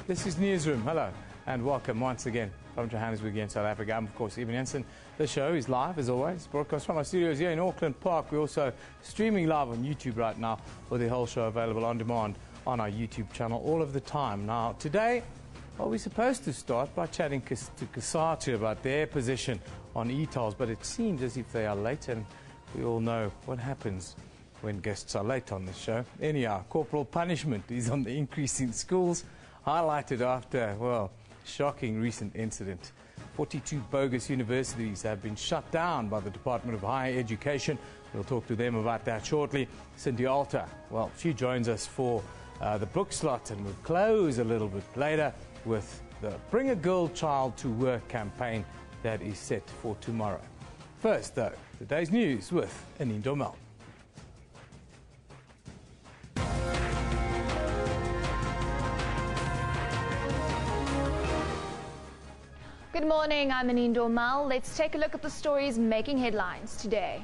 This is Newsroom. Hello and welcome once again from Johannesburg in South Africa. I'm, of course, Eben Jensen. The show is live, as always, broadcast from our studios here in Auckland Park. We're also streaming live on YouTube right now, with the whole show available on demand on our YouTube channel all of the time. Now, today, well, we're supposed to start by chatting to COSATU about their position on e-tolls, but it seems as if they are late, and we all know what happens when guests are late on this show. Anyhow, corporal punishment is on the increase in schools, highlighted after, well, shocking recent incident. 42 bogus universities have been shut down by the Department of Higher Education. We'll talk to them about that shortly. Cindy Alter, well, she joins us for the book slot, and we'll close a little bit later with the Bring a Girl Child to Work campaign that is set for tomorrow. First, though, today's news with Anine Dormel. Good morning, I'm Anine Dormel. Let's take a look at the stories making headlines today.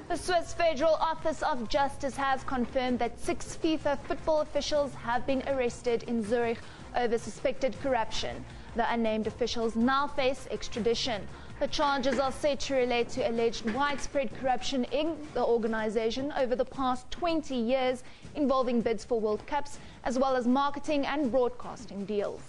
The Swiss Federal Office of Justice has confirmed that 6 FIFA football officials have been arrested in Zurich over suspected corruption. The unnamed officials now face extradition. The charges are said to relate to alleged widespread corruption in the organization over the past 20 years, involving bids for World Cups, as well as marketing and broadcasting deals.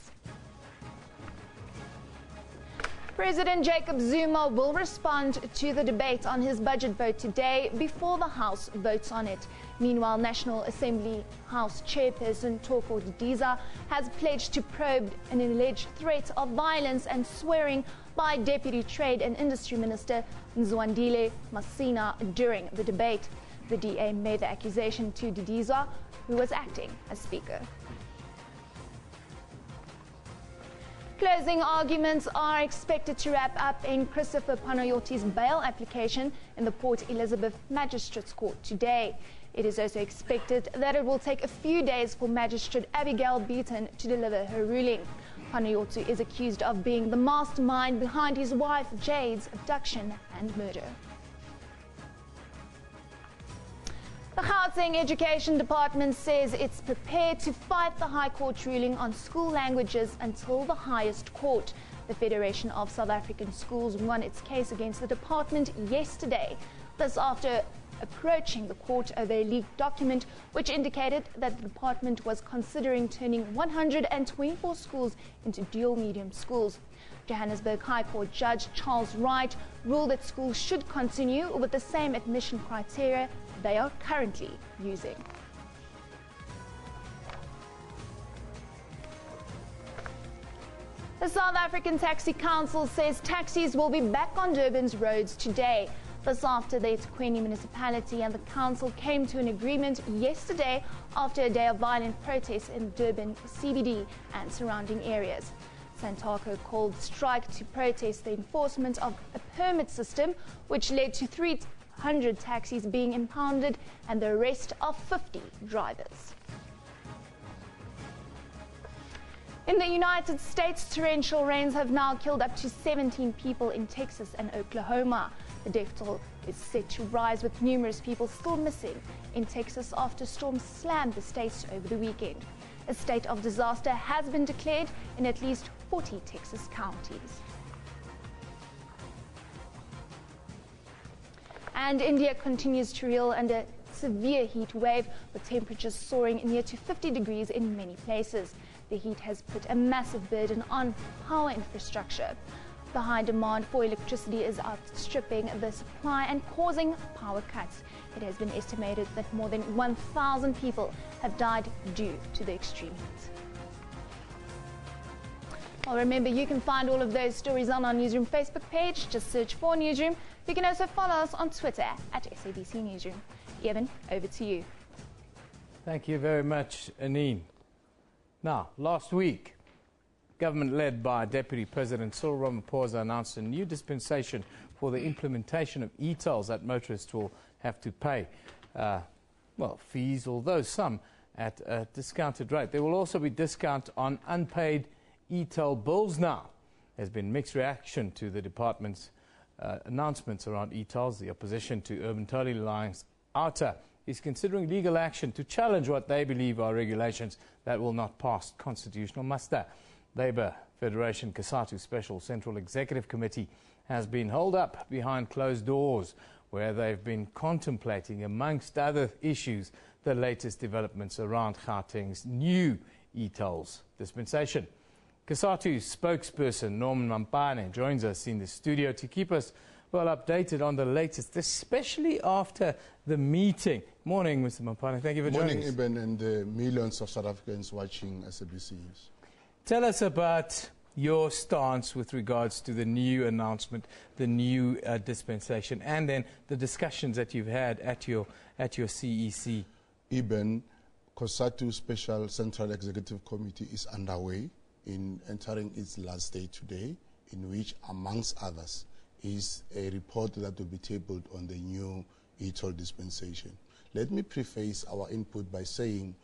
President Jacob Zuma will respond to the debate on his budget vote today before the House votes on it. Meanwhile, National Assembly House Chairperson Toko Didiza has pledged to probe an alleged threat of violence and swearing by Deputy Trade and Industry Minister Nzwandile Masina during the debate. The DA made the accusation to Didiza, who was acting as Speaker. Closing arguments are expected to wrap up in Christopher Panayoti's bail application in the Port Elizabeth Magistrates Court today. It is also expected that it will take a few days for Magistrate Abigail Beaton to deliver her ruling. Panayoti is accused of being the mastermind behind his wife Jade's abduction and murder. The Gauteng Education Department says it's prepared to fight the High Court ruling on school languages until the highest court. The Federation of South African Schools won its case against the department yesterday. This after approaching the court over a leaked document which indicated that the department was considering turning 124 schools into dual medium schools. Johannesburg High Court Judge Charles Wright ruled that schools should continue with the same admission criteria they are currently using. The South African Taxi Council says taxis will be back on Durban's roads today. This after the eThekwini municipality and the council came to an agreement yesterday after a day of violent protests in Durban CBD and surrounding areas. Santaco called strike to protest the enforcement of a permit system, which led to 300 taxis being impounded and the arrest of 50 drivers. In the United States, torrential rains have now killed up to 17 people in Texas and Oklahoma. The death toll is set to rise, with numerous people still missing in Texas after storms slammed the state over the weekend. A state of disaster has been declared in at least 40 Texas counties. And India continues to reel under severe heat wave, with temperatures soaring near to 50 degrees in many places. The heat has put a massive burden on power infrastructure. The high demand for electricity is outstripping the supply and causing power cuts. It has been estimated that more than 1,000 people have died due to the extreme heat. Well, remember, you can find all of those stories on our Newsroom Facebook page. Just search for Newsroom. You can also follow us on Twitter at SABC Newsroom. Evan, over to you. Thank you very much, Anine. Now, last week, government led by Deputy President Cyril Ramaphosa announced a new dispensation for the implementation of e-tolls that motorists will have to pay, fees, although some at a discounted rate. There will also be discount on unpaid e-toll bills now. There's been mixed reaction to the department's announcements around e-tolls. The opposition to Urban Tolling Alliance, OUTA, is considering legal action to challenge what they believe are regulations that will not pass constitutional muster. Labour Federation COSATU Special Central Executive Committee has been held up behind closed doors, where they've been contemplating, amongst other issues, the latest developments around Gauteng's new e-tolls dispensation. COSATU spokesperson Norman Mampane joins us in the studio to keep us well updated on the latest, especially after the meeting. Morning, Mr. Mampane. Thank you for joining us. Morning, Eben, and the millions of South Africans watching SABC. Tell us about your stance with regards to the new announcement, the new dispensation, and then the discussions that you've had at your CEC. Eben, COSATU Special Central Executive Committee is underway in entering its last day today, in which, amongst others, is a report that will be tabled on the new e-toll dispensation. Let me preface our input by saying,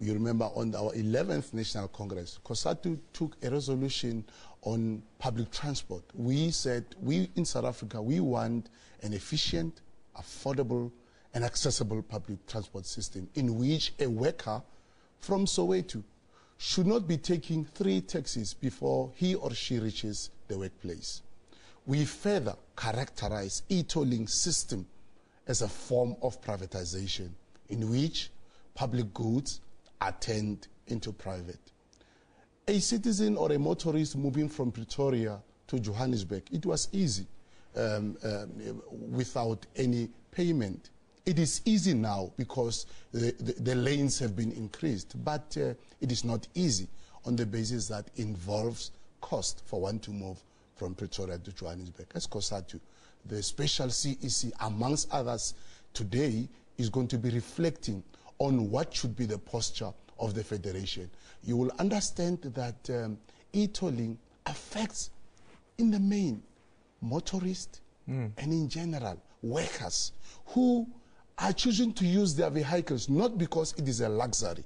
you remember on our 11th National Congress, COSATU took a resolution on public transport. We said, we in South Africa, we want an efficient, affordable, and accessible public transport system in which a worker from Soweto should not be taking 3 taxis before he or she reaches the workplace. We further characterize e-tolling system as a form of privatization in which public goods are turned into private. A citizen or a motorist moving from Pretoria to Johannesburg, it was easy without any payment. It is easy now because the lanes have been increased, but it is not easy on the basis that involves cost for one to move from Pretoria to Johannesburg. As COSATU, the special CEC, amongst others, today is going to be reflecting on what should be the posture of the Federation. You will understand that e-tolling affects, in the main, motorists and in general, workers who are choosing to use their vehicles not because it is a luxury,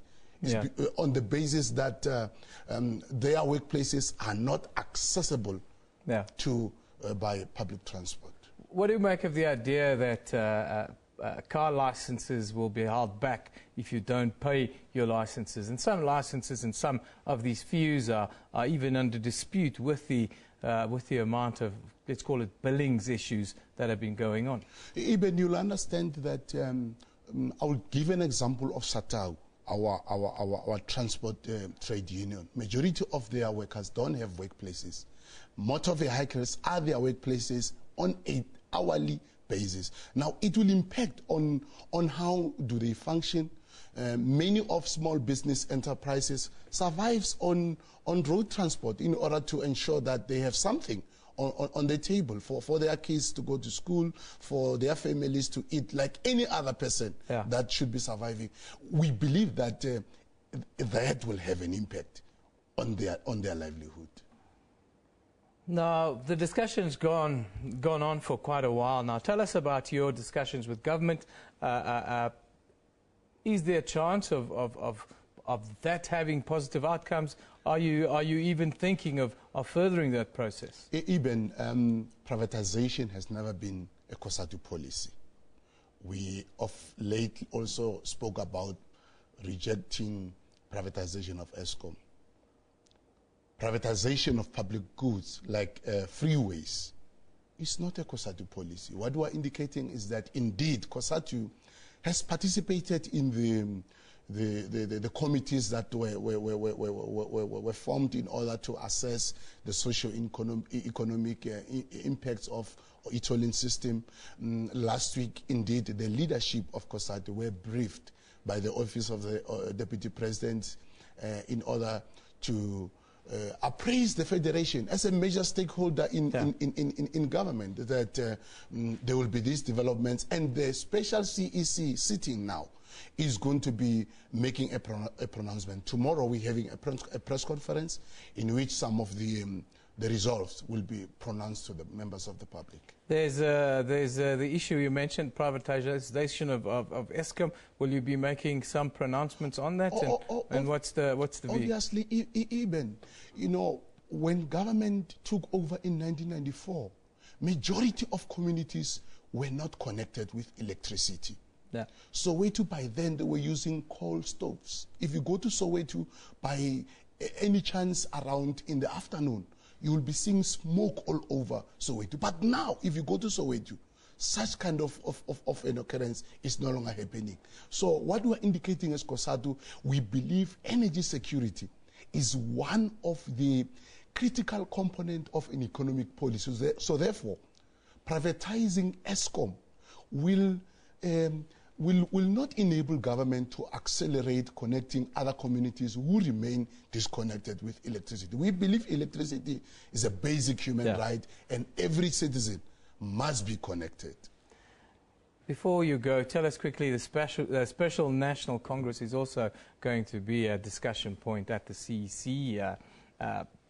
on the basis that their workplaces are not accessible to by public transport. What do you make of the idea that car licenses will be held back if you don't pay your licenses? And some licenses and some of these fees are even under dispute with the amount of, let's call it, billings issues that have been going on. Even you'll understand that I will give an example of SATAU, our transport trade union. Majority of their workers don't have workplaces. Motor vehicles are their workplaces on an hourly basis. Now, it will impact on how do they function. Many of small business enterprises survives on road transport in order to ensure that they have something on the table for their kids to go to school, for their families to eat like any other person that should be surviving. We believe that that will have an impact on their livelihood. Now, the discussion's gone on for quite a while now. Tell us about your discussions with government. Is there a chance of that having positive outcomes? Are you even thinking of furthering that process? Even privatization has never been a COSATU policy. We of late also spoke about rejecting privatization of Eskom. Privatization of public goods like freeways is not a COSATU policy. What we are indicating is that indeed COSATU has participated in the committees that were formed in order to assess the socio-economic impacts of e-tolling system. Last week, indeed, the leadership of COSATU were briefed by the Office of the Deputy President in order to appraise the Federation as a major stakeholder in government, that there will be these developments, and the special CEC sitting now is going to be making a pronouncement. Tomorrow we're having a press conference in which some of the results will be pronounced to the members of the public. There's the issue you mentioned, privatization of Eskom. Will you be making some pronouncements on that? And what's the view? Obviously, even, you know, when government took over in 1994, majority of communities were not connected with electricity. Yeah. Soweto, by then, they were using coal stoves. If you go to Soweto, by any chance around in the afternoon, you will be seeing smoke all over Soweto. But now, if you go to Soweto, such kind of an occurrence is no longer happening. So what we're indicating as COSATU, we believe energy security is one of the critical component of an economic policy. So therefore, privatizing ESCOM will not enable government to accelerate connecting other communities who remain disconnected with electricity. We believe electricity is a basic human right, and every citizen must be connected. Before you go, tell us quickly, the Special National Congress is also going to be a discussion point at the CEC.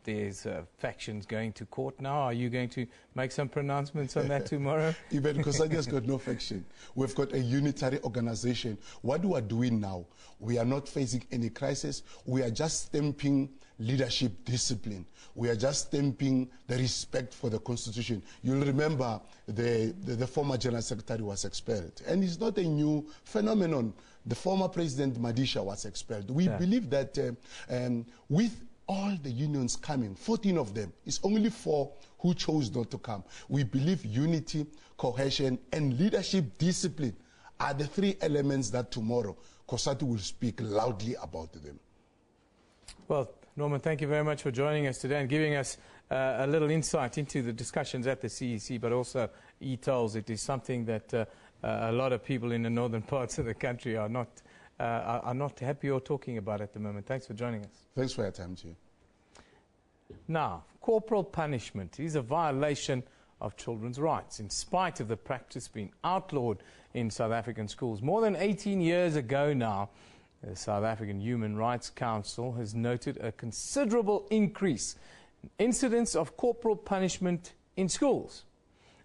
There's factions going to court now. Are you going to make some pronouncements on that tomorrow? Even because I just got no faction. We've got a unitary organization. What we are doing now, we are not facing any crisis. We are just stamping leadership discipline. We are just stamping the respect for the Constitution. You'll remember the former General Secretary was expelled. And it's not a new phenomenon. The former President Madisha was expelled. We believe that with all the unions coming, 14 of them, it's only 4 who chose not to come. We believe unity, cohesion, and leadership discipline are the 3 elements that tomorrow COSATU will speak loudly about them. Well, Norman, thank you very much for joining us today and giving us a little insight into the discussions at the CEC, but also e-tolls. It is something that a lot of people in the northern parts of the country are not happy or talking about at the moment. Thanks for joining us. Thanks for your time, Jay. Now, corporal punishment is a violation of children's rights, in spite of the practice being outlawed in South African schools. More than 18 years ago now, the South African Human Rights Council has noted a considerable increase in incidents of corporal punishment in schools.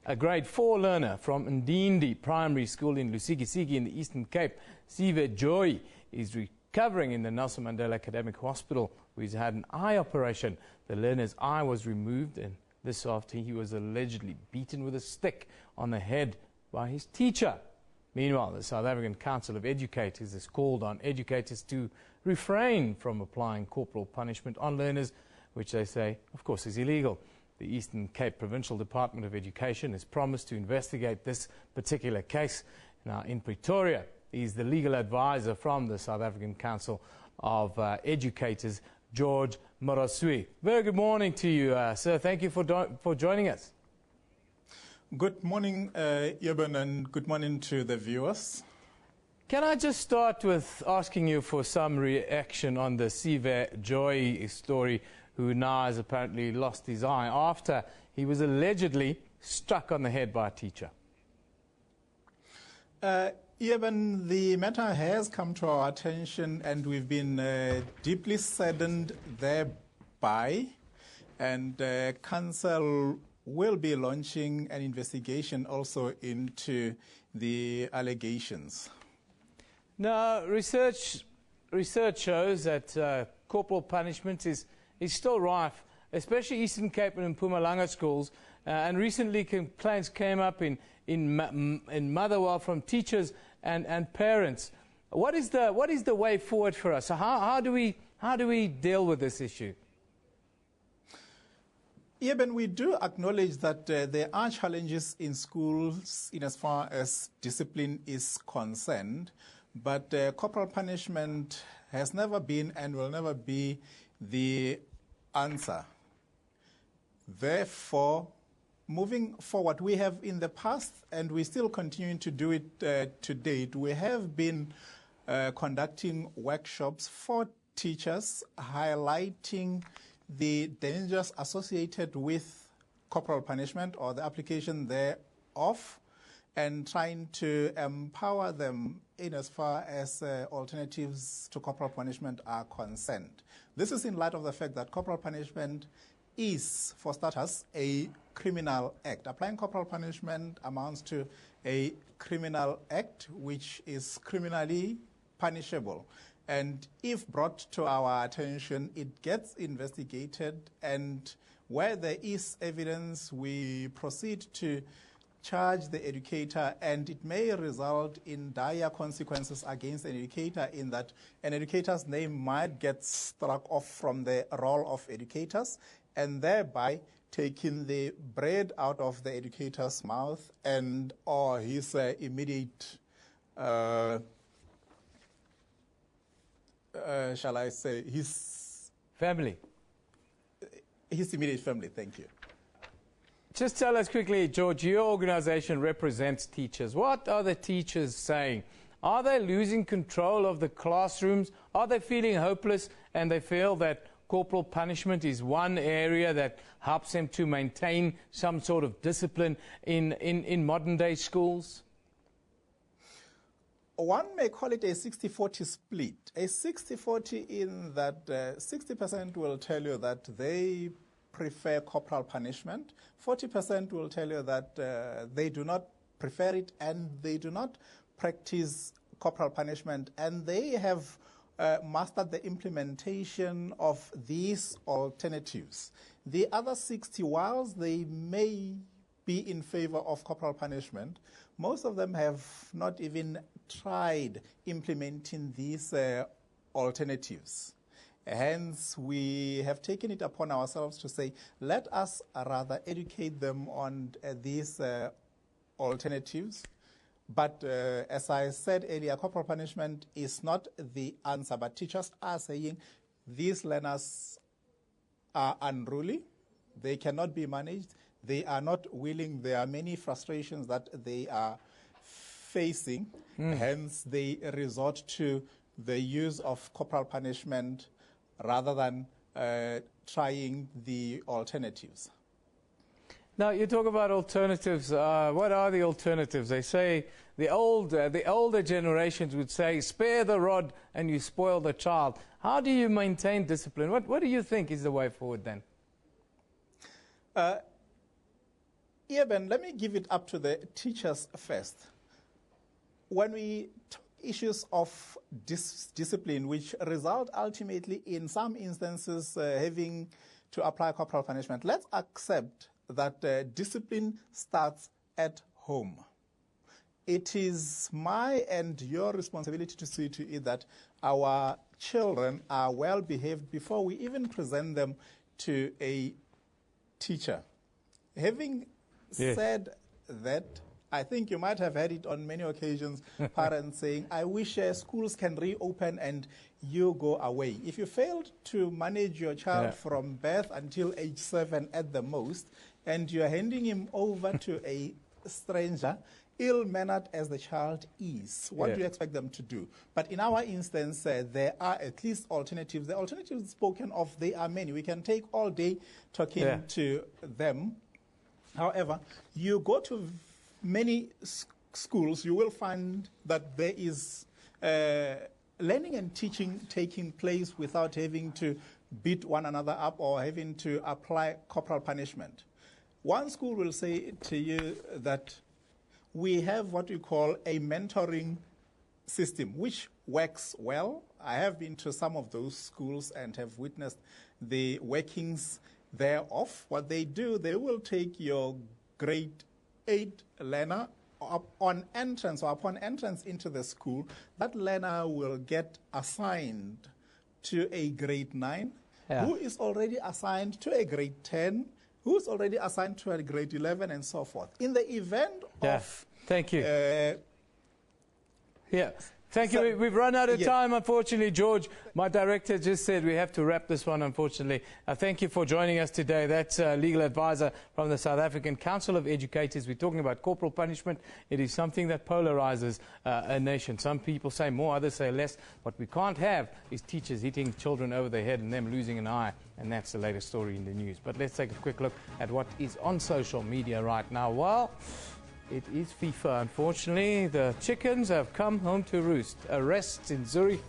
A grade 4 learner from Ndindi Primary School in Lusikisiki in the Eastern Cape, Sive Joy, is recovering in the Nelson Mandela Academic Hospital, where he's had an eye operation. The learner's eye was removed, and this after he was allegedly beaten with a stick on the head by his teacher. Meanwhile, the South African Council of Educators has called on educators to refrain from applying corporal punishment on learners, which they say, of course, is illegal. The Eastern Cape Provincial Department of Education has promised to investigate this particular case. Now, in Pretoria, he's the legal advisor from the South African Council of Educators, George Morasui. Very good morning to you, sir. Thank you for joining us. Good morning, Eben, and good morning to the viewers. Can I just start with asking you for some reaction on the Sive Joy story, who now has apparently lost his eye after he was allegedly struck on the head by a teacher? Even the matter has come to our attention, and we've been deeply saddened thereby, and Council will be launching an investigation also into the allegations. Now, research shows that corporal punishment is still rife, especially Eastern Cape and Mpumalanga schools, and recently complaints came up in Motherwell from teachers and parents. What is the way forward for us? So how do we deal with this issue? Yeah, but we do acknowledge that there are challenges in schools in as far as discipline is concerned, but corporal punishment has never been and will never be the answer. Therefore, moving forward, we have in the past, and we still continue to do it to date, we have been conducting workshops for teachers highlighting the dangers associated with corporal punishment or the application thereof, and trying to empower them in as far as alternatives to corporal punishment are concerned. This is in light of the fact that corporal punishment is, for starters, a criminal act. Applying corporal punishment amounts to a criminal act which is criminally punishable. And if brought to our attention, it gets investigated, and where there is evidence, we proceed to charge the educator, and it may result in dire consequences against an educator, in that an educator's name might get struck off from the roll of educators, and thereby taking the bread out of the educator's mouth and or his immediate, shall I say, his family. His immediate family. Thank you. Just tell us quickly, George, your organization represents teachers. What are the teachers saying? Are they losing control of the classrooms? Are they feeling hopeless and they feel that corporal punishment is one area that helps them to maintain some sort of discipline in modern-day schools? One may call it a 60-40 split. A 60-40 in that 60% will tell you that they prefer corporal punishment. 40% will tell you that they do not prefer it and they do not practice corporal punishment, and they have mastered the implementation of these alternatives. The other 60, whilst they may be in favor of corporal punishment, most of them have not even tried implementing these alternatives. Hence, we have taken it upon ourselves to say, let us rather educate them on these alternatives. But as I said earlier, corporal punishment is not the answer, but teachers are saying these learners are unruly, they cannot be managed, they are not willing, there are many frustrations that they are facing, hence they resort to the use of corporal punishment rather than trying the alternatives. Now, you talk about alternatives. What are the alternatives? They say the older generations would say, spare the rod and you spoil the child. How do you maintain discipline? What do you think is the way forward then? Ben, let me give it up to the teachers first. When we talk issues of discipline, which result ultimately in some instances having to apply corporal punishment, let's accept that discipline starts at home. It is my and your responsibility to see to it that our children are well behaved before we even present them to a teacher. Having said that, I think you might have had it on many occasions, parents saying, I wish schools can reopen and you go away. If you failed to manage your child from birth until age 7 at the most, and you're handing him over to a stranger, ill-mannered as the child is, what do you expect them to do? But in our instance, there are at least alternatives. The alternatives spoken of, they are many. We can take all day talking to them. However, you go to many schools, you will find that there is learning and teaching taking place without having to beat one another up or having to apply corporal punishment. One school will say to you that we have what we call a mentoring system, which works well. I have been to some of those schools and have witnessed the workings thereof. What they do, they will take your grade 8 learner upon entrance into the school. That learner will get assigned to a grade 9, who is already assigned to a grade 10, who is already assigned to a grade 11, and so forth. In the event of... Thank you. Thank you. We've run out of time, unfortunately, George. My director just said we have to wrap this one, unfortunately. Thank you for joining us today. That's legal advisor from the South African Council of Educators. We're talking about corporal punishment. It is something that polarizes a nation. Some people say more, others say less. What we can't have is teachers hitting children over the head and them losing an eye. And that's the latest story in the news. But let's take a quick look at what is on social media right now. Well, it is FIFA. Unfortunately, the chickens have come home to roost. Arrests in Zurich.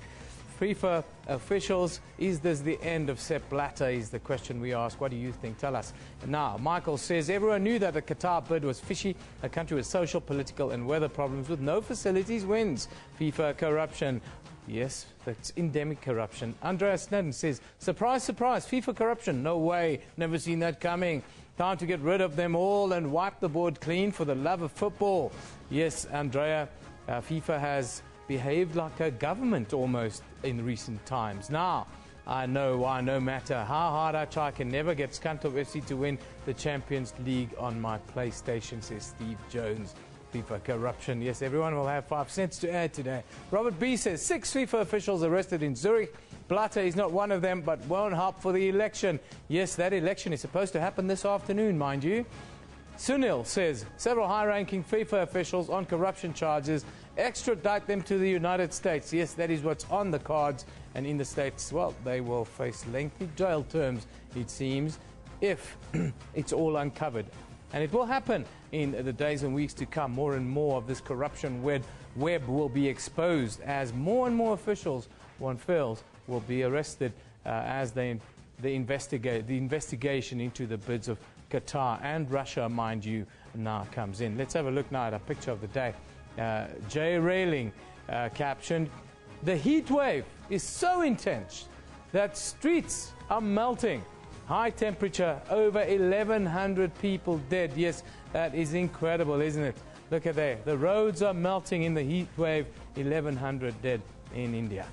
FIFA officials. Is this the end of Sepp Blatter is the question we ask. What do you think? Tell us. Now, Michael says, everyone knew that the Qatar bid was fishy. A country with social, political and weather problems with no facilities wins. FIFA corruption. Yes, that's endemic corruption. Andreas Snedden says, surprise, surprise, FIFA corruption. No way. Never seen that coming. Time to get rid of them all and wipe the board clean for the love of football. Yes, Andrea, FIFA has behaved like a government almost in recent times. Now, I know why no matter how hard I try, I can never get Skanto FC to win the Champions League on my PlayStation, says Steve Jones. FIFA corruption. Yes, everyone will have 5 cents to add today. Robert B says 6 FIFA officials arrested in Zurich. Blatter is not one of them, but won't help for the election. Yes, that election is supposed to happen this afternoon, mind you. Sunil says several high-ranking FIFA officials on corruption charges, extradite them to the United States. Yes, that is what's on the cards. And in the States, well, they will face lengthy jail terms, it seems, if it's all uncovered. And it will happen in the days and weeks to come. More and more of this corruption web will be exposed as more and more officials, one feels, will be arrested as the investigation into the bids of Qatar and Russia, mind you, now comes in. Let's have a look now at a picture of the day. Jay Railing captioned, "The heat wave is so intense that streets are melting. High temperature, over 1,100 people dead." Yes, that is incredible, isn't it? Look at there. The roads are melting in the heat wave, 1,100 dead in India.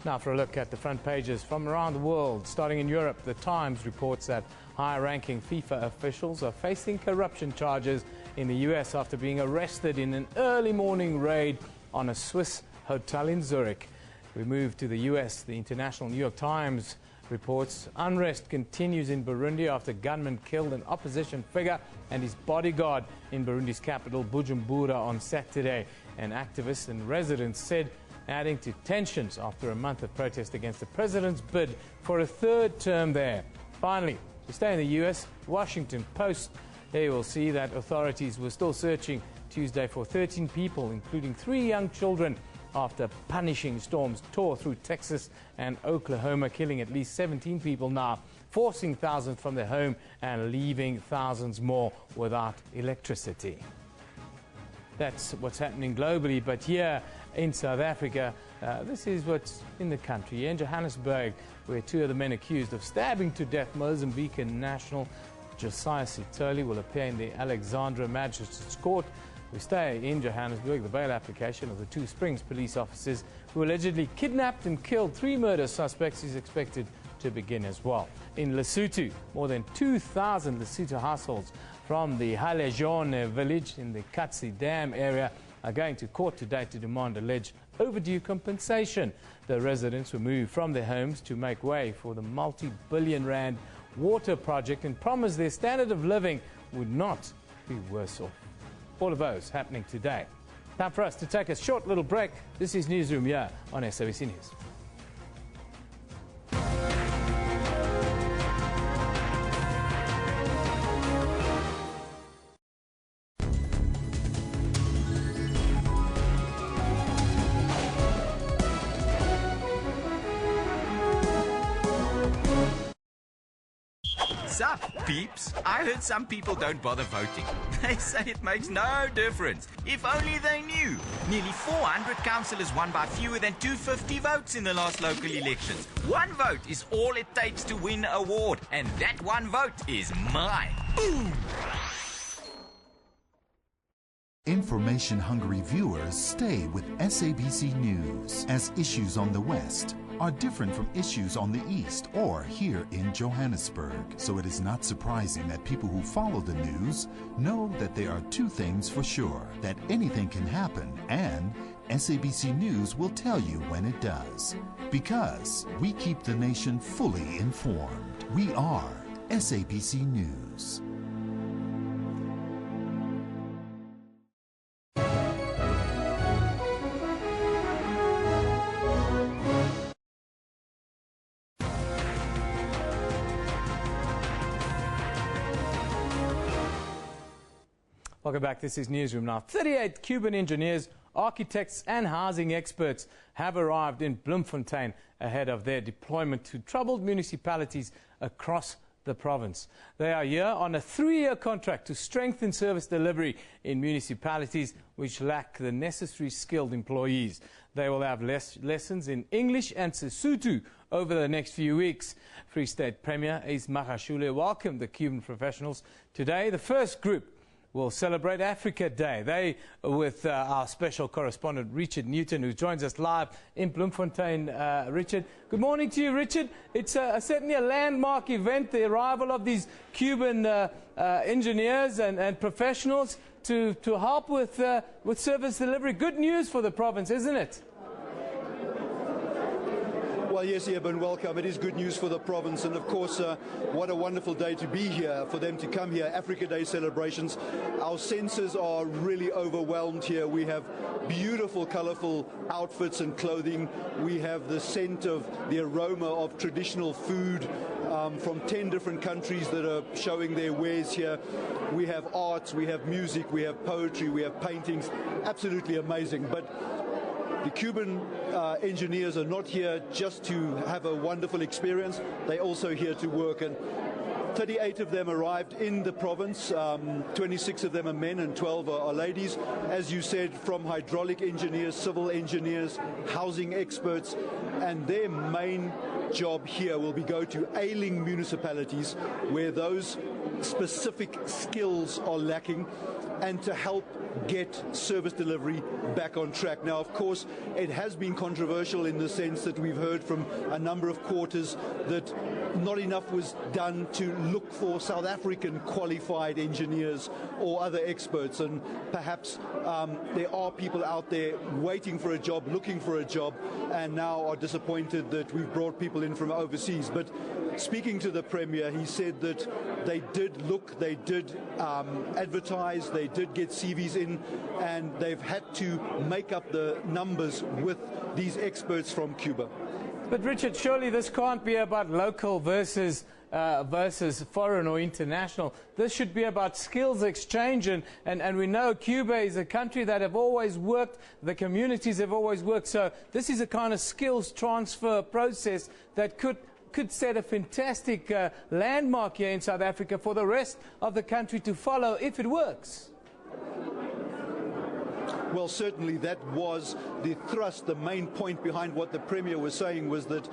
Now for a look at the front pages from around the world. Starting in Europe, The Times reports that high-ranking FIFA officials are facing corruption charges in the US after being arrested in an early morning raid on a Swiss hotel in Zurich. We move to the US. The International New York Times reports unrest continues in Burundi after gunmen killed an opposition figure and his bodyguard in Burundi's capital, Bujumbura, on Saturday. And activists and residents said, adding to tensions after a month of protest against the president's bid for a third term there. Finally, to stay in the US, Washington Post, there you will see that authorities were still searching Tuesday for 13 people, including 3 young children, after punishing storms tore through Texas and Oklahoma, killing at least 17 people now, forcing thousands from their home and leaving thousands more without electricity. That's what's happening globally, but here in South Africa, this is what's in the country. In Johannesburg, where 2 of the men accused of stabbing to death Mozambican national Josiah Sitoli will appear in the Alexandra Magistrates Court. We stay in Johannesburg. The bail application of the 2 Springs police officers who allegedly kidnapped and killed 3 murder suspects is expected to begin as well. In Lesotho, more than 2,000 Lesotho households from the Halejone village in the Katsi Dam area are going to court today to demand alleged overdue compensation. The residents were moved from their homes to make way for the multi-billion-rand water project and promised their standard of living would not be worse off. All of those happening today. Time for us to take a short little break. This is Newsroom here on SABC News. Sup, peeps? I heard some people don't bother voting. They say it makes no difference. If only they knew. Nearly 400 councillors won by fewer than 250 votes in the last local elections. 1 vote is all it takes to win an award, and that 1 vote is mine. Boom! Information-hungry viewers stay with SABC News, as issues on the West are different from issues on the East or here in Johannesburg. So it is not surprising that people who follow the news know that there are 2 things for sure: that anything can happen, and SABC News will tell you when it does. Because we keep the nation fully informed. We are SABC News. Welcome back. This is Newsroom now. 38 Cuban engineers, architects and housing experts have arrived in Bloemfontein ahead of their deployment to troubled municipalities across the province. They are here on a 3-year contract to strengthen service delivery in municipalities which lack the necessary skilled employees. They will have lessons in English and Sesotho over the next few weeks. Free State Premier Ace Magashule welcomed the Cuban professionals. Today, the first group will celebrate Africa Day. They, with our special correspondent Richard Newton, who joins us live in Bloemfontein. Richard, good morning to you, Richard. It's certainly a landmark event, the arrival of these Cuban engineers and professionals to help with service delivery. Good news for the province, isn't it? Well, yes, Eben, welcome. It is good news for the province, and of course, what a wonderful day to be here, for them to come here, Africa Day celebrations. Our senses are really overwhelmed here. We have beautiful, colorful outfits and clothing. We have the scent of the aroma of traditional food from 10 different countries that are showing their wares here. We have arts, we have music, we have poetry, we have paintings. Absolutely amazing. But the Cuban engineers are not here just to have a wonderful experience. They're also here to work. And 38 of them arrived in the province. 26 of them are men and 12 are ladies. As you said, from hydraulic engineers, civil engineers, housing experts. And their main job here will be go to ailing municipalities where those specific skills are lacking, and to help get service delivery back on track. Now, of course, it has been controversial in the sense that we've heard from a number of quarters that not enough was done to look for South African qualified engineers or other experts, and perhaps there are people out there waiting for a job, looking for a job, and now are disappointed that we've brought people in from overseas. But speaking to the Premier, he said that they did look, they did advertise, they did get CVs in, and they've had to make up the numbers with these experts from Cuba. But Richard, surely this can't be about local versus foreign or international. This should be about skills exchange, and we know Cuba is a country that have always worked, the communities have always worked, so this is a kind of skills transfer process that could set a fantastic landmark here in South Africa for the rest of the country to follow if it works. Well, certainly that was the thrust, the main point behind what the Premier was saying was that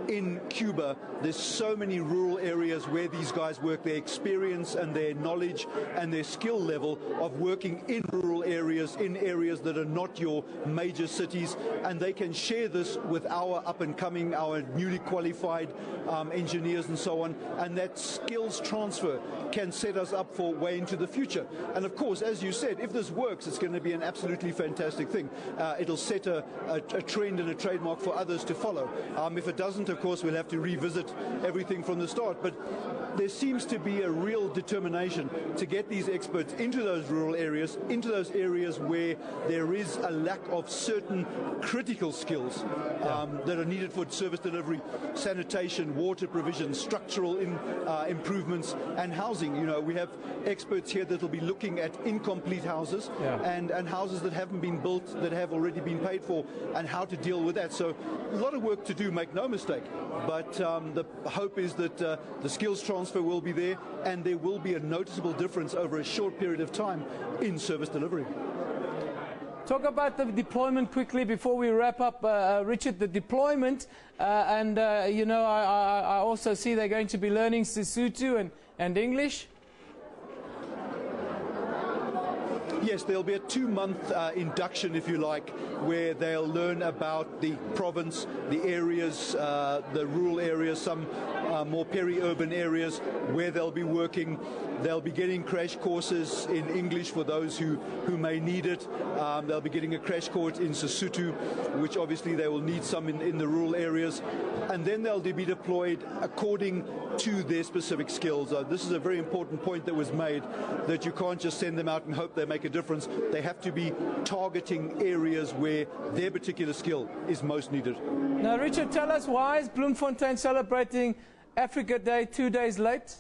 in Cuba, there's so many rural areas where these guys work. Their experience and their knowledge and their skill level of working in rural areas, in areas that are not your major cities, and they can share this with our up-and-coming, our newly qualified engineers and so on, and that skills transfer can set us up for way into the future. And of course, as you said, if this works, it's going to be an absolutely fantastic thing. It'll set a trend and a trademark for others to follow. If it doesn't, of course, we'll have to revisit everything from the start. But there seems to be a real determination to get these experts into those rural areas, into those areas where there is a lack of certain critical skills that are needed for service delivery, sanitation, water provision, structural improvements, and housing. You know, we have experts here that will be looking at incomplete houses and houses that haven't been built, that have already been paid for, and how to deal with that. So a lot of work to do, make no mistake. But the hope is that the skills transfer will be there, and there will be a noticeable difference over a short period of time in service delivery. Talk about the deployment quickly before we wrap up, Richard. The deployment, you know, I also see they're going to be learning Sesotho and English. Yes, there'll be a 2-month induction, if you like, where they'll learn about the province, the areas, the rural areas, some more peri-urban areas where they'll be working. They'll be getting crash courses in English for those who may need it. They'll be getting a crash course in Sesotho, which obviously they will need some in the rural areas. And then they'll be deployed according to their specific skills. This is a very important point that was made, that you can't just send them out and hope they make a difference. They have to be targeting areas where their particular skill is most needed. Now, Richard, tell us, why is Bloemfontein celebrating Africa Day 2 days late?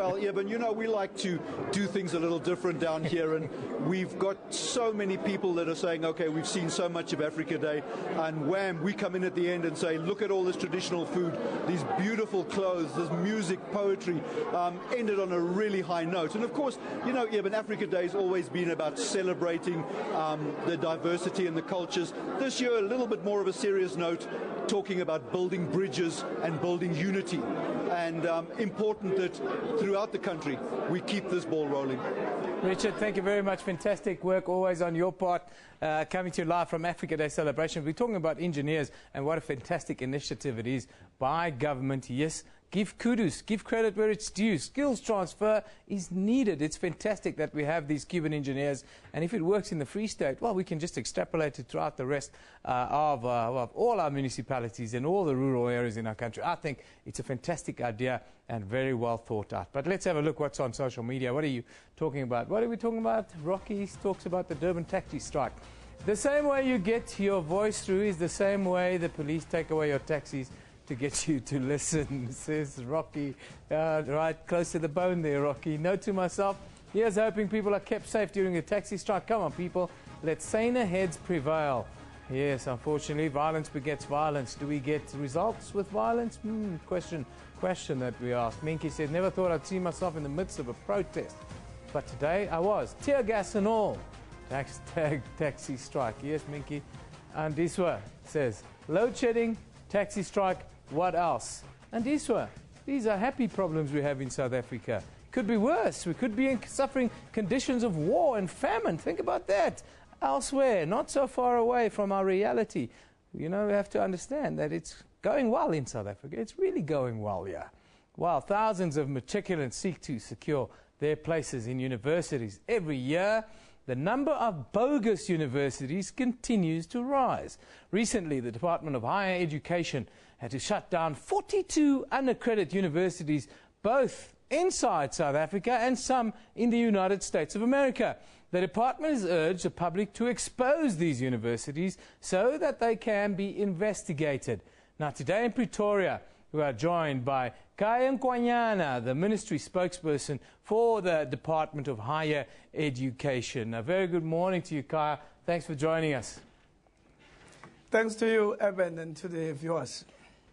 Well, yeah, but you know, we like to do things a little different down here, and we've got so many people that are saying, okay, we've seen so much of Africa Day, and wham, we come in at the end and say, look at all this traditional food, these beautiful clothes, this music, poetry, ended on a really high note. And of course, you know, yeah, but Africa Day has always been about celebrating the diversity and the cultures. This year, a little bit more of a serious note, talking about building bridges and building unity. And important that throughout the country we keep this ball rolling. Richard, thank you very much. Fantastic work always on your part. Coming to you live from Africa Day celebration. We're talking about engineers and what a fantastic initiative it is by government. Yes, give kudos, give credit where it's due. Skills transfer is needed. It's fantastic that we have these Cuban engineers, and if it works in the Free State, well, we can just extrapolate it throughout the rest of all our municipalities and all the rural areas in our country. I think it's a fantastic idea and very well thought out. But let's have a look what's on social media. What are you talking about? What are we talking about? Rocky talks about the Durban taxi strike. The same way you get your voice through is the same way the police take away your taxis to get you to listen, says Rocky. Right close to the bone there, Rocky. Note to myself, here's hoping people are kept safe during the taxi strike. Come on, people, let saner heads prevail. Yes, unfortunately, violence begets violence. Do we get results with violence? Question that we asked. Minky said, never thought I'd see myself in the midst of a protest, but today I was. Tear gas and all. Taxi strike. Yes, Minky. And Diswa says, load shedding, taxi strike, what else? And Diswa, these are happy problems we have in South Africa. Could be worse. We could be suffering conditions of war and famine. Think about that. Elsewhere, not so far away from our reality. You know, we have to understand that it's going well in South Africa. It's really going well, yeah. While thousands of matriculants seek to secure their places in universities every year, the number of bogus universities continues to rise. Recently, the Department of Higher Education had to shut down 42 unaccredited universities, both inside South Africa and some in the United States of America. The department has urged the public to expose these universities so that they can be investigated. Now, today in Pretoria, we are joined by Kaya Nkwanyana, the ministry spokesperson for the Department of Higher Education. A very good morning to you, Kaya. Thanks for joining us. Thanks to you, Eben, and to the viewers.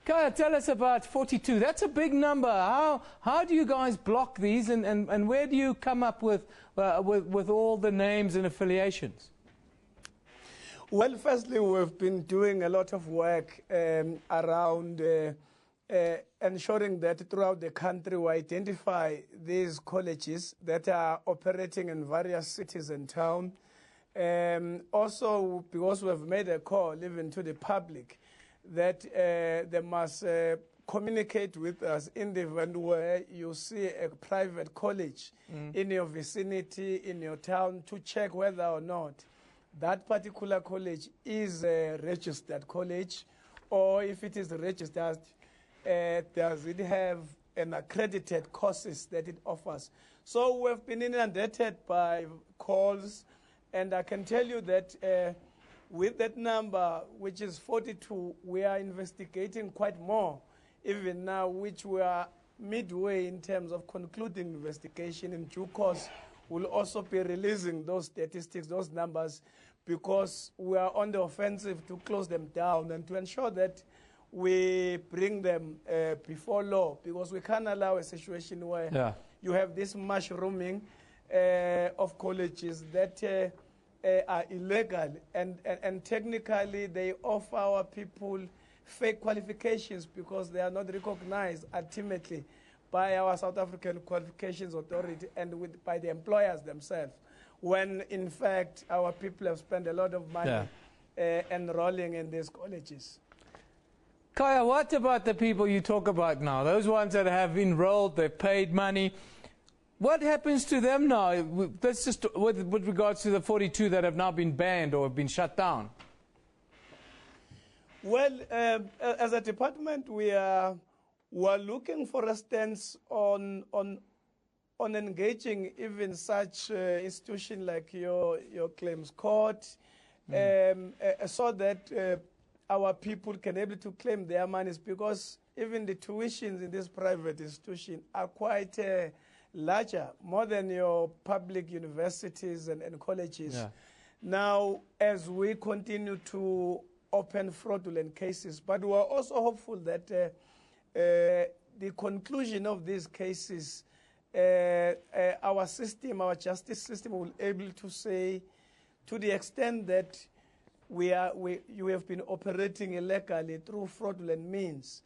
Kaya, tell us about 42. That's a big number. How do you guys block these, and where do you come up with all the names and affiliations? Well, firstly, we've been doing a lot of work around ensuring that throughout the country we identify these colleges that are operating in various cities and towns. Also, because we've made a call even to the public that they must communicate with us in the event where you see a private college in your vicinity, in your town, to check whether or not that particular college is a registered college, or if it is registered, does it have an accredited courses that it offers. So we've been inundated by calls, and I can tell you that with that number, which is 42, we are investigating quite more, even now, which we are midway in terms of concluding investigation. In due course, we'll also be releasing those statistics, those numbers, because we are on the offensive to close them down and to ensure that we bring them before law, because we can't allow a situation where you have this mushrooming of colleges that are illegal, and technically they offer our people fake qualifications because they are not recognized ultimately by our South African Qualifications Authority and by the employers themselves, when in fact our people have spent a lot of money enrolling in these colleges. Kaya, what about the people you talk about now? Those ones that have enrolled, they've paid money. What happens to them now? That's just with regards to the 42 that have now been banned or have been shut down. Well, as a department, we are looking for a stance on engaging even such institution like your claims court, so that our people can be able to claim their monies, because even the tuitions in this private institution are quite larger, more than your public universities and colleges. Yeah. Now, as we continue to open fraudulent cases, but we are also hopeful that the conclusion of these cases, our system, our justice system, will be able to say, to the extent that you have been operating illegally through fraudulent means,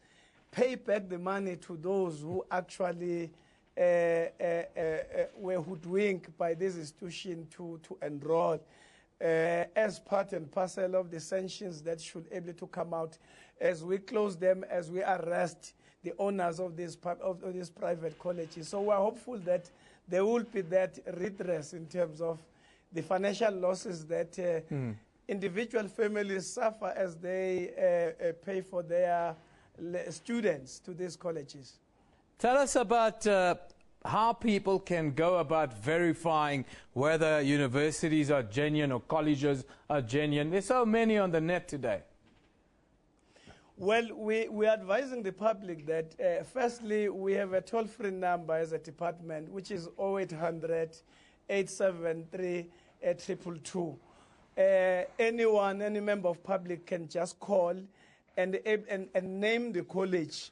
pay back the money to those who actually were hoodwinked by this institution to enroll as part and parcel of the sanctions that should be able to come out as we close them, as we arrest the owners of these private colleges. So we're hopeful that there will be that redress in terms of the financial losses that individual families suffer as they pay for their students to these colleges. Tell us about how people can go about verifying whether universities are genuine or colleges are genuine. There's so many on the net today. Well, we're advising the public that, firstly, we have a toll-free number as a department, which is 0800 873 222. Anyone, any member of public can just call and name the college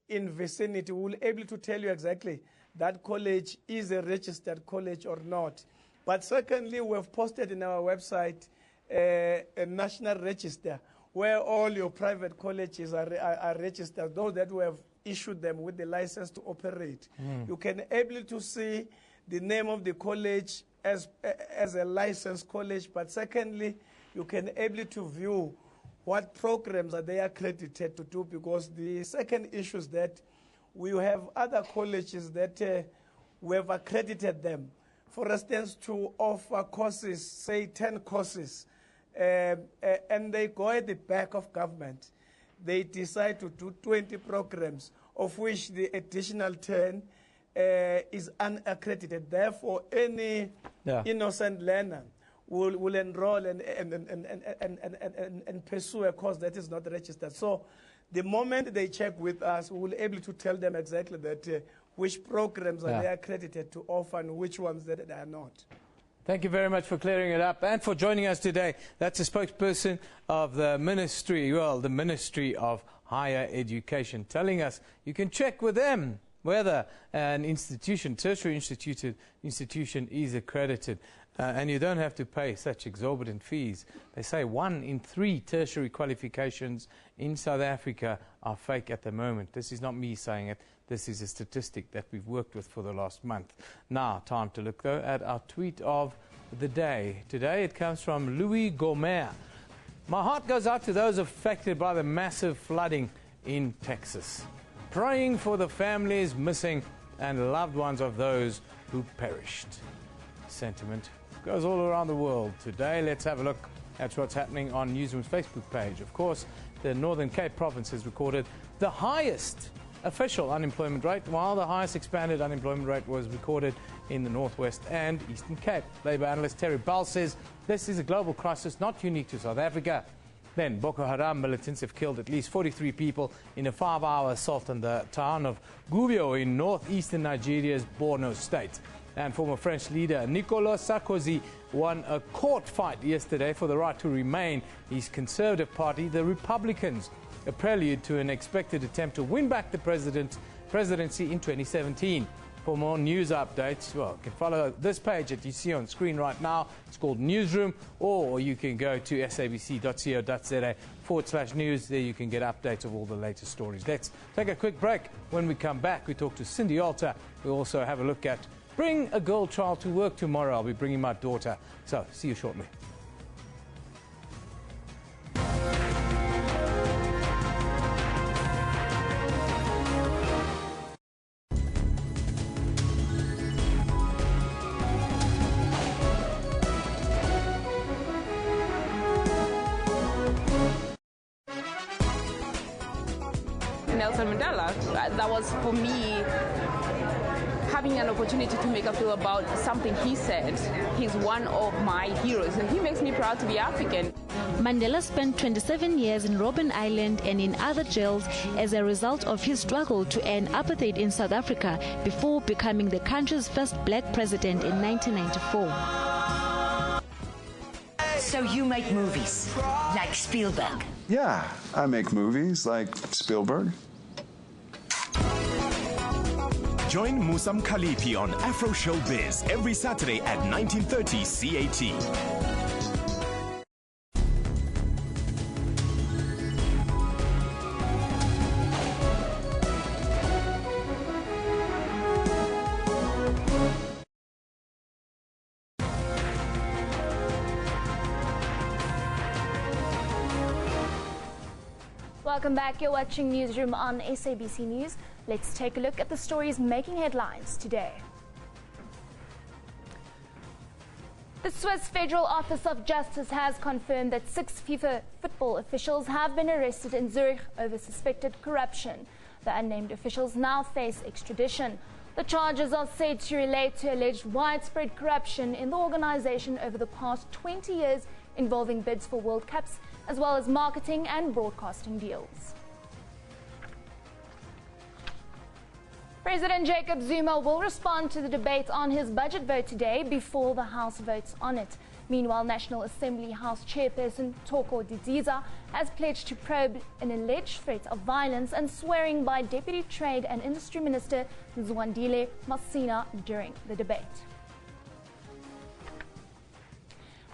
in vicinity. We'll be able to tell you exactly that college is a registered college or not. But secondly, we've posted in our website a national register where all your private colleges are registered, those that we have issued them with the license to operate. You can be able to see the name of the college as a licensed college, but secondly, you can be able to view what programs are they accredited to do, because the second issue is that we have other colleges that we have accredited them. For instance, to offer courses, say 10 courses, and they go at the back of government. They decide to do 20 programs, of which the additional 10 is unaccredited. Therefore, any innocent learner will enroll and pursue a course that is not registered. So the moment they check with us, we will be able to tell them exactly that which programs are they accredited to offer and which ones that they are not. Thank you very much for clearing it up and for joining us today. That's a spokesperson of the Ministry, the Ministry of Higher Education, telling us you can check with them whether an institution, tertiary institution is accredited. And you don't have to pay such exorbitant fees. They say 1 in 3 tertiary qualifications in South Africa are fake at the moment. This is not me saying it. This is a statistic that we've worked with for the last month. Now, time to look, though, at our tweet of the day. Today, it comes from Louis Gomer. My heart goes out to those affected by the massive flooding in Texas. Praying for the families missing and loved ones of those who perished. Sentiment goes all around the world today. Let's have a look at what's happening on Newsroom's Facebook page. Of course, the Northern Cape province has recorded the highest official unemployment rate, while the highest expanded unemployment rate was recorded in the Northwest and Eastern Cape. Labour analyst Terry Bell says this is a global crisis not unique to South Africa. Then Boko Haram militants have killed at least 43 people in a 5-hour assault on the town of Gubbio in northeastern Nigeria's Borno state. And former French leader Nicolas Sarkozy won a court fight yesterday for the right to remain his Conservative Party, the Republicans, a prelude to an expected attempt to win back the presidency in 2017. For more news updates, well, you can follow this page that you see on screen right now. It's called Newsroom, or you can go to sabc.co.za/news. There you can get updates of all the latest stories. Let's take a quick break. When we come back, we talk to Cindy Alter. We'll also have a look at bring a girl child to work tomorrow. I'll be bringing my daughter. So, see you shortly. Nelson Mandela, that was for me having an opportunity to make a film about something he said. He's one of my heroes, and he makes me proud to be African. Mandela spent 27 years in Robben Island and in other jails as a result of his struggle to end apartheid in South Africa before becoming the country's first black president in 1994. So you make movies, like Spielberg? Yeah, I make movies like Spielberg. Join Musam Khalifi on Afro Showbiz every Saturday at 19:30 CAT. Welcome back. You're watching Newsroom on SABC News. Let's take a look at the stories making headlines today. The Swiss Federal Office of Justice has confirmed that 6 FIFA football officials have been arrested in Zurich over suspected corruption. The unnamed officials now face extradition. The charges are said to relate to alleged widespread corruption in the organization over the past 20 years, involving bids for World Cups, as well as marketing and broadcasting deals. President Jacob Zuma will respond to the debate on his budget vote today before the House votes on it. Meanwhile, National Assembly House Chairperson Thoko Didiza has pledged to probe an alleged threat of violence and swearing by Deputy Trade and Industry Minister Zwandile Masina during the debate.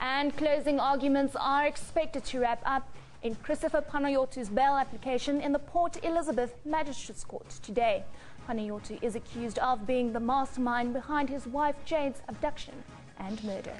And closing arguments are expected to wrap up in Christopher Panayotu's bail application in the Port Elizabeth Magistrates Court today. Panayotu is accused of being the mastermind behind his wife Jade's abduction and murder.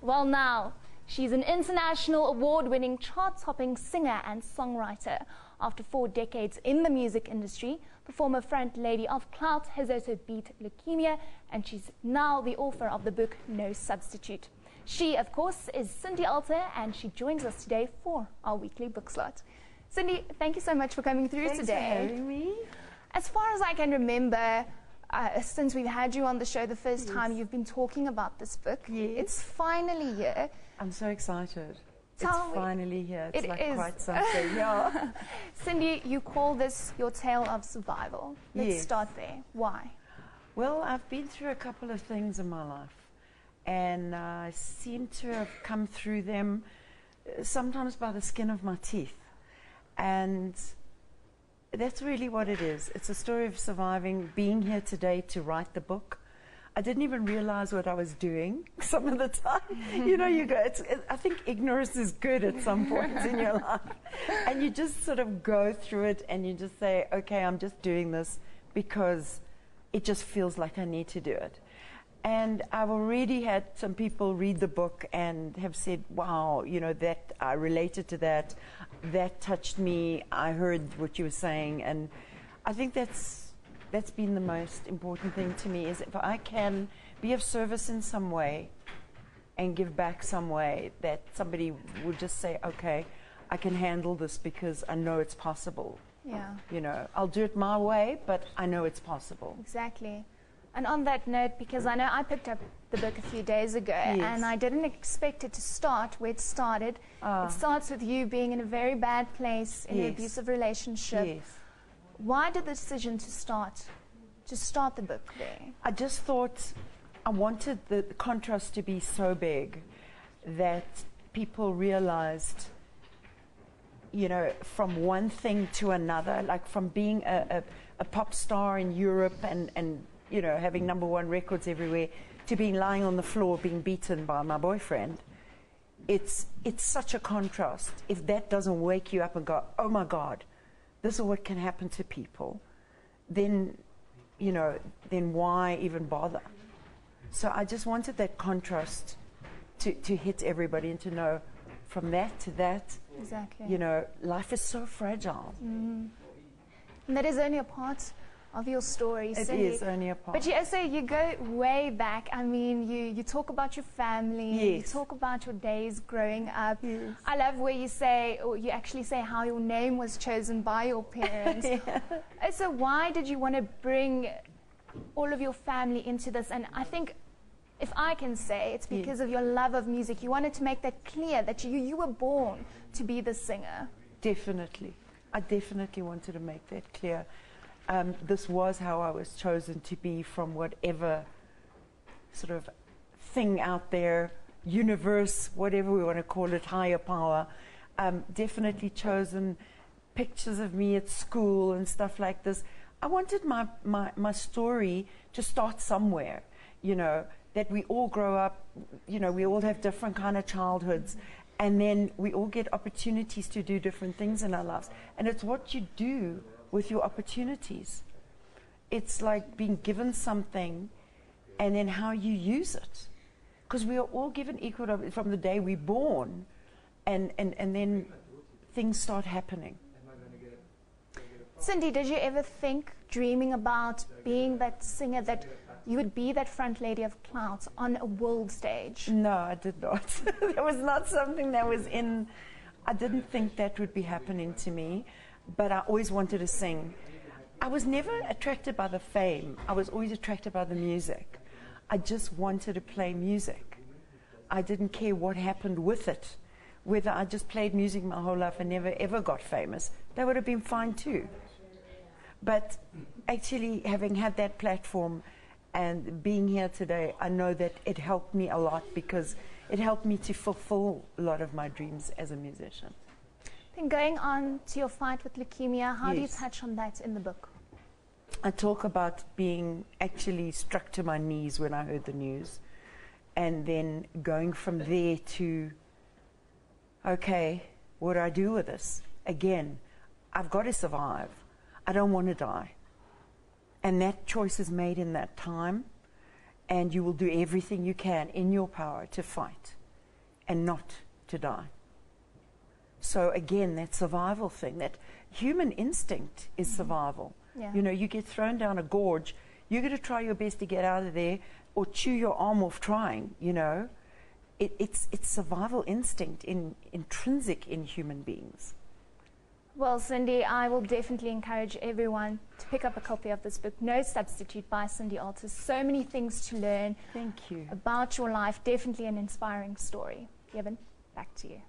Well, now, she's an international award-winning chart-topping singer and songwriter. After 4 decades in the music industry, the former front lady of Clout has also beat leukemia, and she's now the author of the book No Substitute. She, of course, is Cindy Alter, and she joins us today for our weekly book slot. Cindy, thank you so much for coming through today. Thanks for having me. As far as I can remember, since we've had you on the show the first time, you've been talking about this book. Yes. It's finally here. I'm so excited. It's finally here. It's like quite something. Yeah. Cindy, you call this your tale of survival. Let's start there. Why? Well, I've been through a couple of things in my life, and I seem to have come through them sometimes by the skin of my teeth. And that's really what it is. It's a story of surviving, being here today to write the book. I didn't even realize what I was doing some of the time. You know, you go, I think ignorance is good at some points in your life. And you just sort of go through it and you just say, okay, I'm just doing this because it just feels like I need to do it. And I've already had some people read the book and have said, wow, you know, that I related to that. That touched me. I heard what you were saying. And I think that's been the most important thing to me, is if I can be of service in some way and give back some way, that somebody would just say, okay, I can handle this because I know it's possible. Yeah. You know, I'll do it my way, but I know it's possible. Exactly. And on that note, because I know I picked up the book a few days ago, and I didn't expect it to start where it started. It starts with you being in a very bad place, in an abusive relationship. Yes. Why did the decision to start the book there? I just thought I wanted the contrast to be so big that people realized, you know, from one thing to another, like from being a pop star in Europe and you know, having #1 records everywhere, to being lying on the floor being beaten by my boyfriend. It's such a contrast. If that doesn't wake you up and go, oh my God, this is what can happen to people, then, you know, then why even bother? So I just wanted that contrast to hit everybody and to know from that to that, exactly. You know, life is so fragile. And that is only a part of your story, It Cindy. is only a part. But you go way back. I mean, you talk about your family. Yes. You talk about your days growing up. Yes. I love where you say, or you actually say how your name was chosen by your parents. Yeah. So why did you want to bring all of your family into this? And I think, if I can say, it's because of your love of music. You wanted to make that clear, that you were born to be the singer. Definitely. I definitely wanted to make that clear. This was how I was chosen to be, from whatever sort of thing out there, universe, whatever we want to call it, higher power. Definitely chosen pictures of me at school and stuff like this. I wanted my story to start somewhere, you know, that we all grow up, you know, we all have different kind of childhoods, and then we all get opportunities to do different things in our lives. And it's what you do with your opportunities. It's like being given something and then how you use it. Because we are all given equal from the day we're born, and then things start happening. Cindy, did you ever think, dreaming about being that singer, that you would be that front lady of clout on a world stage? No, I did not. That was not something that was in... I didn't think that would be happening to me, but I always wanted to sing. I was never attracted by the fame. I was always attracted by the music. I just wanted to play music. I didn't care what happened with it. Whether I just played music my whole life and never ever got famous, that would have been fine too. But actually, having had that platform and being here today, I know that it helped me a lot, because it helped me to fulfill a lot of my dreams as a musician. Then going on to your fight with leukemia, how do you Yes. touch on that in the book? I talk about being actually struck to my knees when I heard the news, and then going from there to, okay, what do I do with this? Again, I've got to survive. I don't want to die. And that choice is made in that time, and you will do everything you can in your power to fight and not to die. So again, that survival thing, that human instinct is survival. Yeah. You know, you get thrown down a gorge, you're going to try your best to get out of there, or chew your arm off trying, you know. It's survival instinct intrinsic in human beings. Well, Cindy, I will definitely encourage everyone to pick up a copy of this book, No Substitute, by Cindy Altus. So many things to learn. Thank you. About your life. Definitely an inspiring story. Kevin, back to you.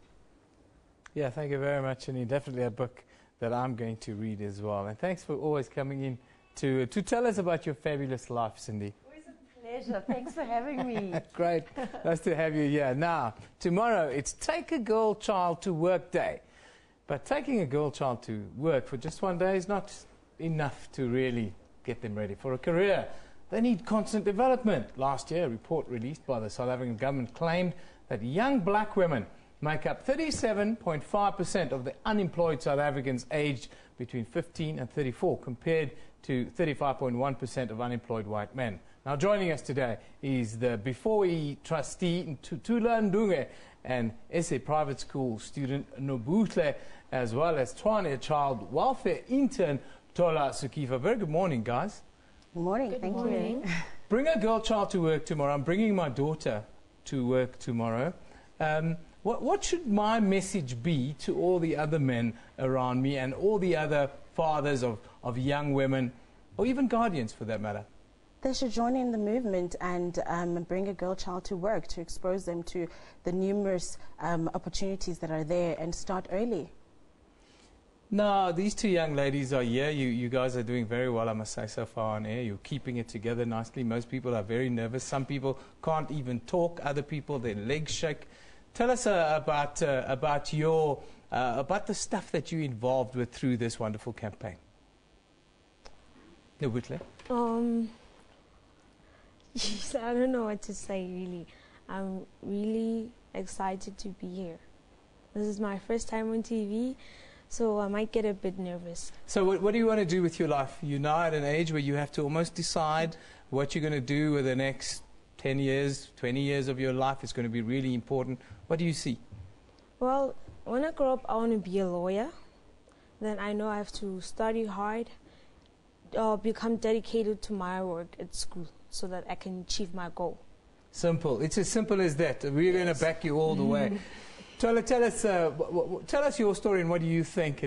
Yeah, thank you very much, and definitely a book that I'm going to read as well. And thanks for always coming in to tell us about your fabulous life, Cindy. Always a pleasure. Thanks for having me. Great. Nice to have you here. Now, tomorrow, it's Take a Girl Child to Work Day. But taking a girl child to work for just one day is not enough to really get them ready for a career. They need constant development. Last year, a report released by the South African government claimed that young black women make up 37.5% of the unemployed South Africans aged between 15 and 34, compared to 35.1% of unemployed white men. Now, joining us today is the Before trustee Ntula Ndunge and SA private school student Nobuhle, as well as Tshwane child welfare intern Tola Sukifa. Very good morning, guys. Good morning. Good Thank morning. you. Bring a girl child to work tomorrow. I'm bringing my daughter to work tomorrow. What should my message be to all the other men around me and all the other fathers of young women, or even guardians for that matter? They should join in the movement and bring a girl child to work, to expose them to the numerous opportunities that are there, and start early. No, these two young ladies are here. You guys are doing very well, I must say, so far on air. You're keeping it together nicely. Most people are very nervous. Some people can't even talk. Other people, their legs shake. Tell us about the stuff that you're involved with through this wonderful campaign. Nobuhle? I don't know what to say, really. I'm really excited to be here. This is my first time on TV, so I might get a bit nervous. So what do you want to do with your life? You're now at an age where you have to almost decide what you're going to do with the next 10 years, 20 years of your life. It's going to be really important. What do you see? Well, when I grow up, I want to be a lawyer. Then I know I have to study hard, become dedicated to my work at school so that I can achieve my goal. Simple. It's as simple as that. We're going to back you all the way. Tell us your story and what do you think,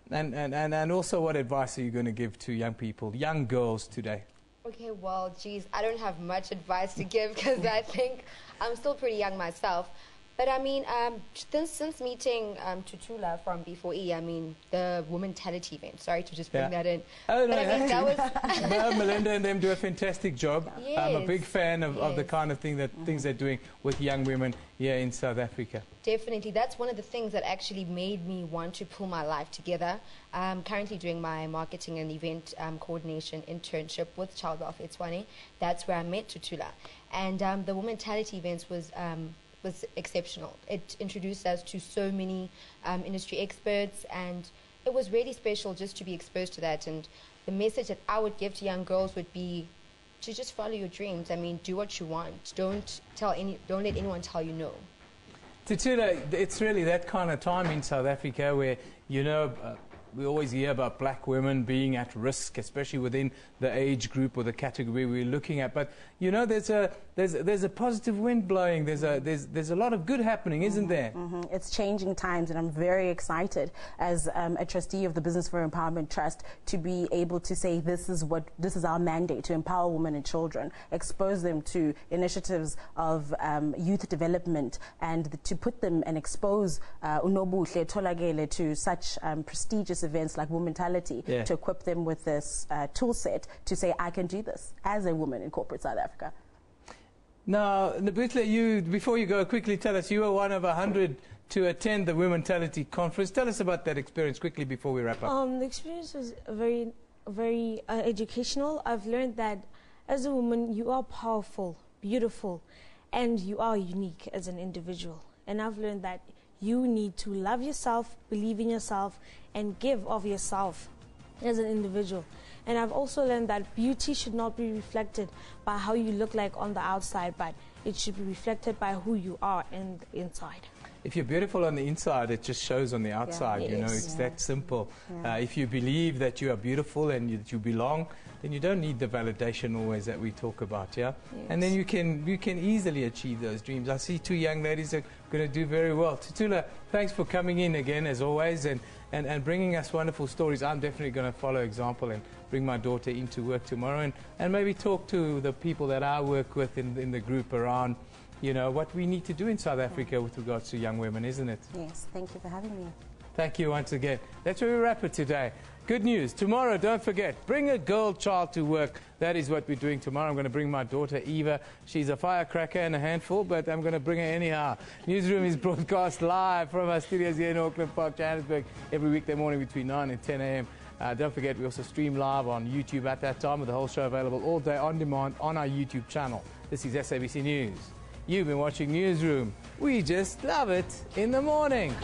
and also what advice are you going to give to young people, young girls today? Okay, well, geez, I don't have much advice to give because I think I'm still pretty young myself. But I mean, since meeting Tutula from B4E, I mean, the womentality event, sorry to just bring that in. Oh, no, but I mean, that was... Melinda and them do a fantastic job. Yes. I'm a big fan of the kind of things they're doing with young women here in South Africa. Definitely. That's one of the things that actually made me want to pull my life together. I'm currently doing my marketing and event coordination internship with Child Welfare Tshwane. That's where I met Tutula. And the womentality events was exceptional. It introduced us to so many industry experts, and it was really special just to be exposed to that. And the message that I would give to young girls would be to just follow your dreams. I mean, do what you want. Don't let anyone tell you no. Tutula, it's really that kind of time in South Africa where, you know, we always hear about black women being at risk, especially within the age group or the category we're looking at. But you know, there's a positive wind blowing. There's a lot of good happening, isn't there? It's changing times, and I'm very excited as a trustee of the Business for Empowerment Trust to be able to say this is our mandate, to empower women and children, expose them to initiatives of youth development, and to put them and expose unobuhle tholakele to such prestigious events like Womentality, to equip them with this tool set to say, I can do this as a woman in corporate South Africa. Now, Nabutla, before you go, quickly tell us, you were one of 100 to attend the Womentality conference. Tell us about that experience quickly before we wrap up. The experience was very educational. I've learned that as a woman, you are powerful, beautiful, and you are unique as an individual. And I've learned that you need to love yourself, believe in yourself, and give of yourself as an individual. And I've also learned that beauty should not be reflected by how you look like on the outside, but it should be reflected by who you are in the inside. If you're beautiful on the inside, it just shows on the outside, you know, it's that simple. If you believe that you are beautiful and that you belong, then you don't need the validation always that we talk about, And then you can easily achieve those dreams. I see two young ladies are going to do very well. Tutula, thanks for coming in again, as always, and bringing us wonderful stories. I'm definitely going to follow example and bring my daughter into work tomorrow and maybe talk to the people that I work with in the group around, you know, what we need to do in South Africa with regards to young women, isn't it? Yes, thank you for having me. Thank you once again. That's where we wrap it today. Good news. Tomorrow, don't forget, bring a girl child to work. That is what we're doing tomorrow. I'm going to bring my daughter, Eva. She's a firecracker and a handful, but I'm going to bring her anyhow. Newsroom is broadcast live from our studios here in Auckland Park, Johannesburg, every weekday morning between 9 and 10 a.m. Don't forget, we also stream live on YouTube at that time with the whole show available all day on demand on our YouTube channel. This is SABC News. You've been watching Newsroom. We just love it in the morning.